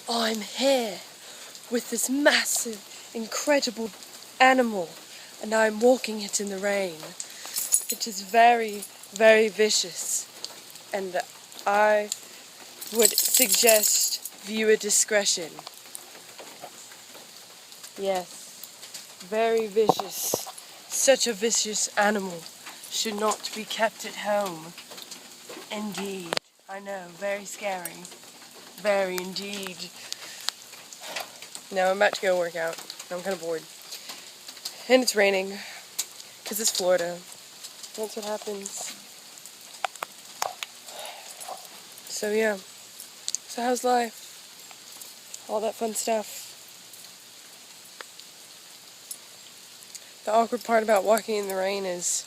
I'm here with this massive, incredible animal, and I'm walking it in the rain. It is very, very vicious, and I would suggest viewer discretion. Yes, very vicious. Such a vicious animal should not be kept at home. Indeed. I know, very scary. Very indeed. Now I'm about to go work out. I'm kind of bored. And it's raining, because it's Florida. That's what happens. So yeah. So how's life? All that fun stuff. The awkward part about walking in the rain is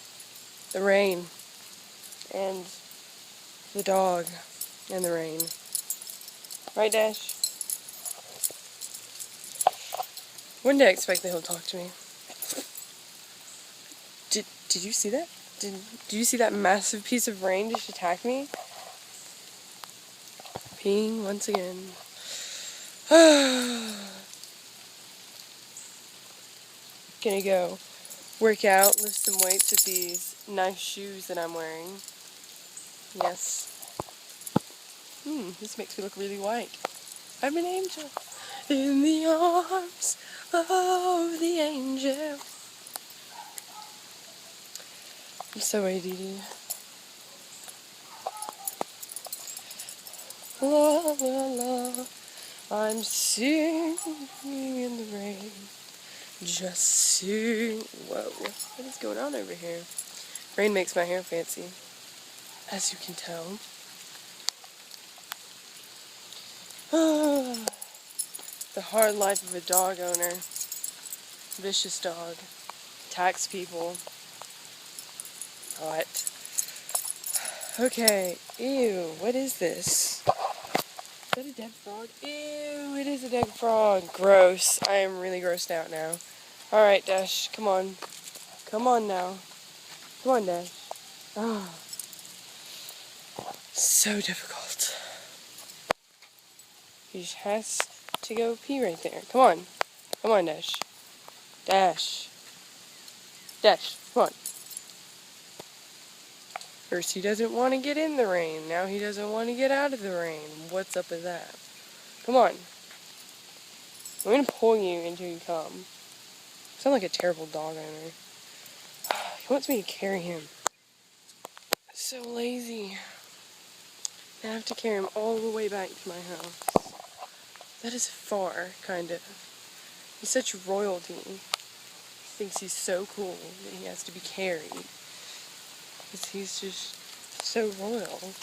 the rain and the dog and the rain. Right, Dash? When did I expect that he'll talk to me? Did you see that? Did you see that massive piece of rain just attack me? Peeing once again. Gonna go work out, lift some weights with these nice shoes that I'm wearing. Yes. This makes me look really white. I'm an angel in the arms of the angel. I'm so ADD. La la la, I'm singing in the rain. Just sing. Whoa, what is going on over here? Rain makes my hair fancy, as you can tell. The hard life of a dog owner. Vicious dog. Attacks people. Hot. Okay, ew, what is this? Is that a dead frog? Ew, it is a dead frog. Gross. I am really grossed out now. Alright, Dash, come on. Come on now. Come on, Dash. Oh. So difficult. He just has to go pee right there. Come on. Come on, Dash. Dash. Dash, come on. First he doesn't want to get in the rain. Now he doesn't want to get out of the rain. What's up with that? Come on. I'm going to pull you until you come. You sound like a terrible dog owner. He wants me to carry him. So lazy. I have to carry him all the way back to my house. That is far, kind of. He's such royalty. He thinks he's so cool that he has to be carried. Because he's just so royal.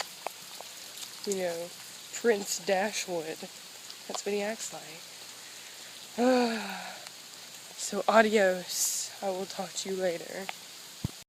You know, Prince Dashwood. That's what he acts like. So adios. I will talk to you later.